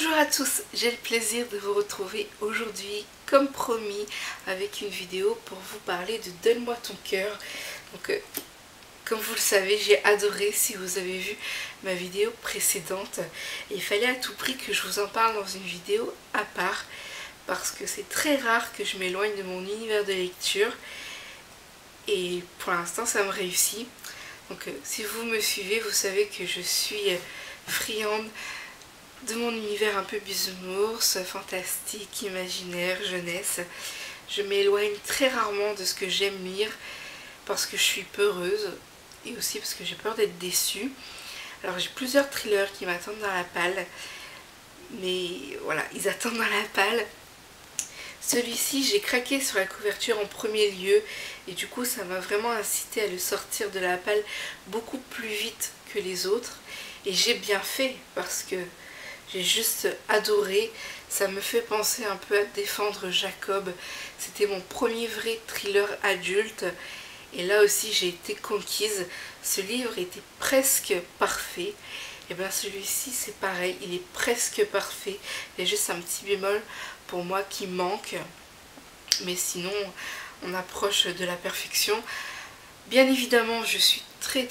Bonjour à tous, j'ai le plaisir de vous retrouver aujourd'hui comme promis avec une vidéo pour vous parler de Donne-moi ton cœur. Donc comme vous le savez, j'ai adoré si vous avez vu ma vidéo précédente. Et il fallait à tout prix que je vous en parle dans une vidéo à part parce que c'est très rare que je m'éloigne de mon univers de lecture et pour l'instant ça me réussit. Donc si vous me suivez, vous savez que je suis friande de mon univers un peu bisounours, fantastique, imaginaire, jeunesse. Je m'éloigne très rarement de ce que j'aime lire parce que je suis peureuse et aussi parce que j'ai peur d'être déçue. Alors j'ai plusieurs thrillers qui m'attendent dans la palle, mais voilà, ils attendent dans la palle. Celui-ci, j'ai craqué sur la couverture en premier lieu et du coup ça m'a vraiment incité à le sortir de la palle beaucoup plus vite que les autres. Et j'ai bien fait parce que j'ai juste adoré, ça me fait penser un peu à Défendre Jacob. C'était mon premier vrai thriller adulte et là aussi j'ai été conquise. Ce livre était presque parfait. Et bien celui-ci c'est pareil, il est presque parfait. Il y a juste un petit bémol pour moi qui manque. Mais sinon on approche de la perfection. Bien évidemment je suis très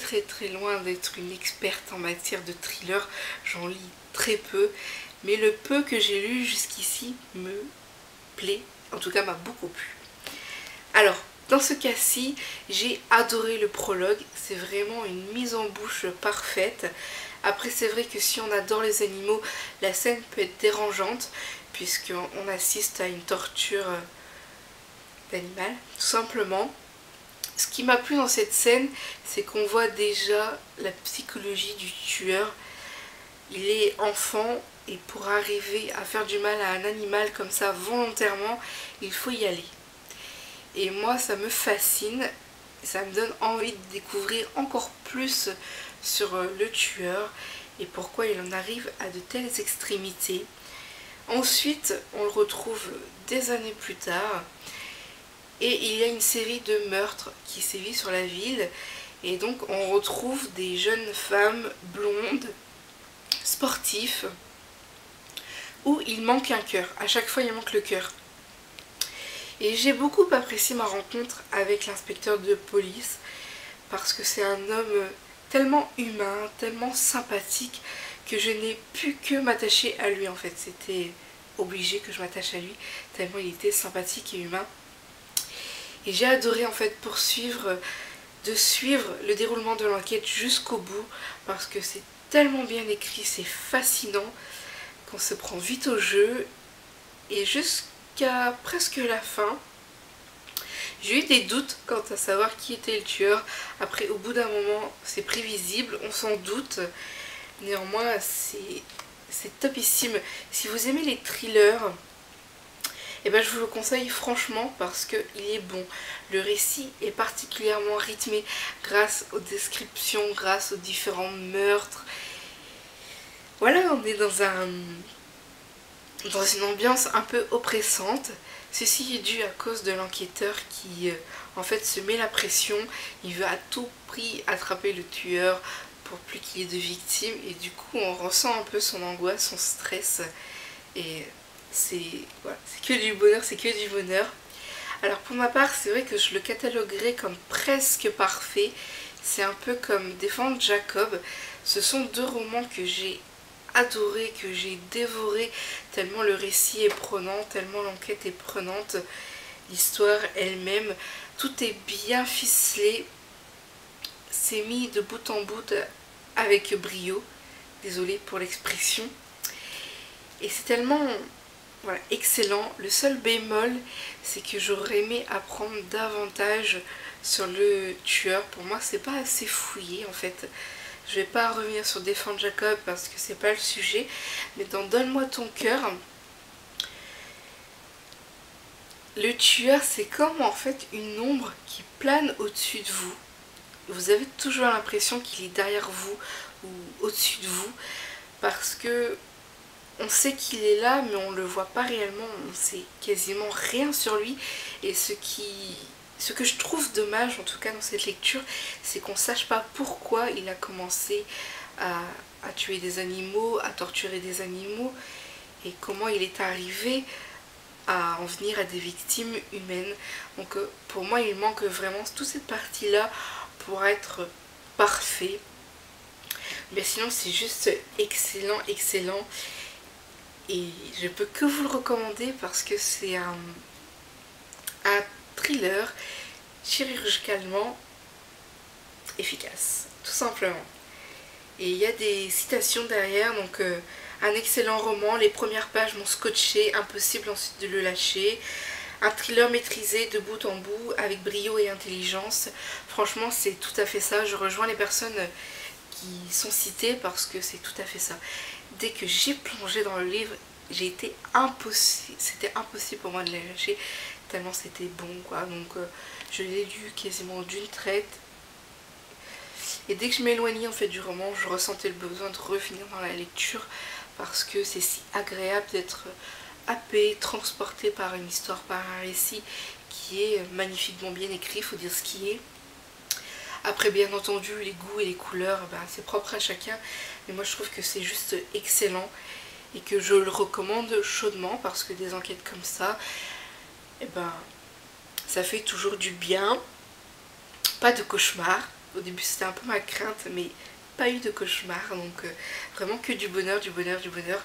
loin d'être une experte en matière de thriller. J'en lis très peu, mais le peu que j'ai lu jusqu'ici me plaît, en tout cas m'a beaucoup plu. Alors, dans ce cas-ci, j'ai adoré le prologue, c'est vraiment une mise en bouche parfaite. Après, c'est vrai que si on adore les animaux, la scène peut être dérangeante, puisqu'on assiste à une torture d'animal, tout simplement. Ce qui m'a plu dans cette scène, c'est qu'on voit déjà la psychologie du tueur. Il est enfant et pour arriver à faire du mal à un animal comme ça volontairement, il faut y aller. Et moi ça me fascine, ça me donne envie de découvrir encore plus sur le tueur et pourquoi il en arrive à de telles extrémités. Ensuite on le retrouve des années plus tard et il y a une série de meurtres qui sévit sur la ville et donc on retrouve des jeunes femmes blondes sportif où il manque un cœur. À chaque fois il manque le cœur. Et j'ai beaucoup apprécié ma rencontre avec l'inspecteur de police parce que c'est un homme tellement humain, tellement sympathique que je n'ai pu que m'attacher à lui en fait. C'était obligé que je m'attache à lui tellement il était sympathique et humain. Et j'ai adoré en fait suivre le déroulement de l'enquête jusqu'au bout parce que c'est tellement bien écrit, c'est fascinant qu'on se prend vite au jeu et jusqu'à presque la fin j'ai eu des doutes quant à savoir qui était le tueur. Après au bout d'un moment c'est prévisible, on s'en doute, néanmoins c'est topissime. Si vous aimez les thrillers, et ben je vous le conseille franchement parce qu'il est bon. Le récit est particulièrement rythmé grâce aux descriptions, grâce aux différents meurtres. Voilà, on est dans une ambiance un peu oppressante. Ceci est dû à cause de l'enquêteur qui en fait se met la pression. Il veut à tout prix attraper le tueur pour plus qu'il y ait de victimes. Et du coup on ressent un peu son angoisse, son stress. Et c'est voilà, que du bonheur, c'est que du bonheur. Alors pour ma part, c'est vrai que je le cataloguerais comme presque parfait. C'est un peu comme Défendre Jacob. Ce sont deux romans que j'ai adoré, que j'ai dévoré, tellement le récit est prenant, tellement l'enquête est prenante, l'histoire elle-même, tout est bien ficelé, c'est mis de bout en bout avec brio, désolée pour l'expression, et c'est tellement voilà, excellent. Le seul bémol, c'est que j'aurais aimé apprendre davantage sur le tueur. Pour moi c'est pas assez fouillé en fait. Je vais pas revenir sur Défendre Jacob parce que c'est pas le sujet, mais dans Donne-moi ton cœur, le tueur c'est comme en fait une ombre qui plane au-dessus de vous. Vous avez toujours l'impression qu'il est derrière vous ou au-dessus de vous parce que on sait qu'il est là mais on le voit pas réellement, on sait quasiment rien sur lui. Et ce que je trouve dommage en tout cas dans cette lecture, c'est qu'on ne sache pas pourquoi il a commencé à tuer des animaux, à torturer des animaux. et comment il est arrivé à en venir à des victimes humaines. Donc pour moi il manque vraiment toute cette partie là pour être parfait. Mais sinon c'est juste excellent, excellent. Et je peux que vous le recommander parce que c'est un thriller chirurgicalement efficace, tout simplement. Et il y a des citations derrière, donc un excellent roman, les premières pages m'ont scotché, impossible ensuite de le lâcher. Un thriller maîtrisé de bout en bout, avec brio et intelligence. Franchement, c'est tout à fait ça. Je rejoins les personnes qui sont citées parce que c'est tout à fait ça. Dès que j'ai plongé dans le livre, c'était impossible pour moi de le lâcher, tellement c'était bon, quoi. Donc je l'ai lu quasiment d'une traite. Et dès que je m'éloignais en fait du roman, je ressentais le besoin de revenir dans la lecture parce que c'est si agréable d'être happé, transporté par une histoire, par un récit qui est magnifiquement bien écrit, il faut dire ce qui est. Après bien entendu les goûts et les couleurs, c'est propre à chacun, mais moi je trouve que c'est juste excellent et que je le recommande chaudement parce que des enquêtes comme ça, ça fait toujours du bien. Pas de cauchemar. Au début c'était un peu ma crainte, mais pas eu de cauchemar, donc vraiment que du bonheur, du bonheur, du bonheur.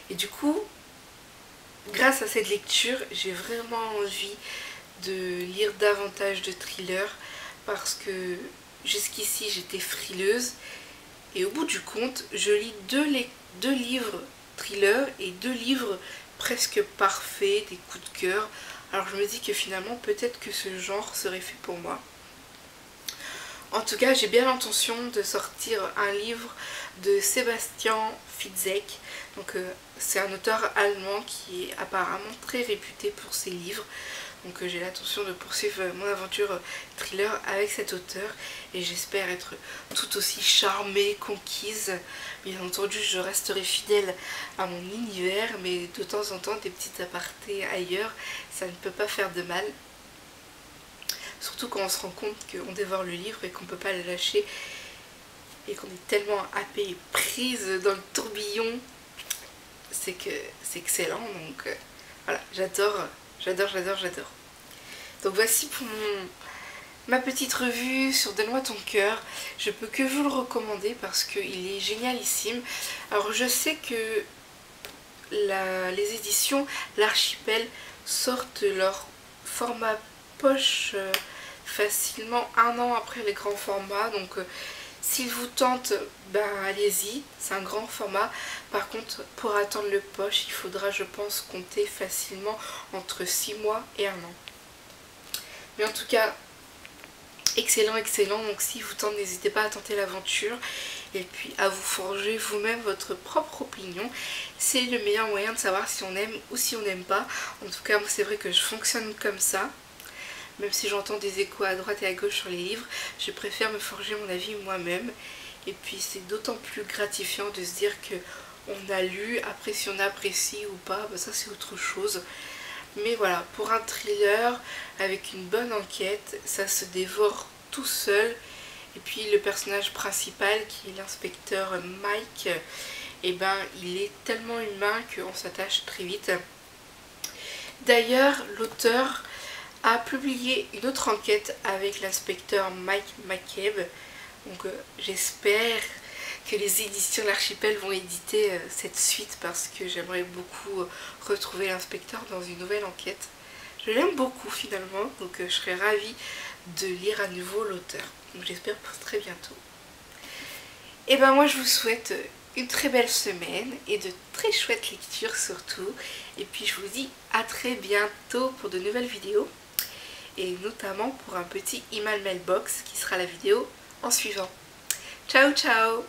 Et du coup, grâce à cette lecture, j'ai vraiment envie de lire davantage de thrillers parce que jusqu'ici j'étais frileuse et au bout du compte, je lis deux livres thrillers et 2 livres presque parfaits, des coups de cœur. Alors je me dis que finalement peut-être que ce genre serait fait pour moi. En tout cas, j'ai bien l'intention de sortir un livre de Sebastian Fitzek. Donc c'est un auteur allemand qui est apparemment très réputé pour ses livres. Donc j'ai l'intention de poursuivre mon aventure thriller avec cet auteur. Et j'espère être tout aussi charmée, conquise. Bien entendu, je resterai fidèle à mon univers. Mais de temps en temps, des petites apartés ailleurs, ça ne peut pas faire de mal. Surtout quand on se rend compte qu'on dévore le livre et qu'on ne peut pas le lâcher. Et qu'on est tellement happé et prise dans le tourbillon. C'est que c'est excellent. Donc voilà, j'adore. Donc voici pour ma petite revue sur Donne-moi ton cœur. Je peux que vous le recommander parce qu'il est génialissime. Alors je sais que les éditions L'Archipel sortent leur format poche facilement 1 an après les grands formats. Donc s'il vous tente, allez-y, c'est un grand format. Par contre, pour attendre le poche, il faudra, je pense, compter facilement entre 6 mois et 1 an. Mais en tout cas, excellent, excellent. Donc si vous tente, n'hésitez pas à tenter l'aventure et puis à vous forger vous-même votre propre opinion. C'est le meilleur moyen de savoir si on aime ou si on n'aime pas. En tout cas, moi, c'est vrai que je fonctionne comme ça. Même si j'entends des échos à droite et à gauche sur les livres, je préfère me forger mon avis moi-même. Et puis c'est d'autant plus gratifiant de se dire qu'on a lu, après si on apprécie ou pas, ça c'est autre chose. Mais voilà, pour un thriller avec une bonne enquête, ça se dévore tout seul. Et puis le personnage principal qui est l'inspecteur Mike, il est tellement humain qu'on s'attache très vite. D'ailleurs, l'auteur a publié une autre enquête avec l'inspecteur Mike McCabe. Donc j'espère que les éditions L'Archipel vont éditer cette suite parce que j'aimerais beaucoup retrouver l'inspecteur dans une nouvelle enquête. Je l'aime beaucoup finalement, donc je serais ravie de lire à nouveau l'auteur. Donc j'espère pour très bientôt. Et moi je vous souhaite une très belle semaine et de très chouettes lectures surtout. Et puis je vous dis à très bientôt pour de nouvelles vidéos. Et notamment pour un petit email mailbox qui sera la vidéo en suivant. Ciao ciao!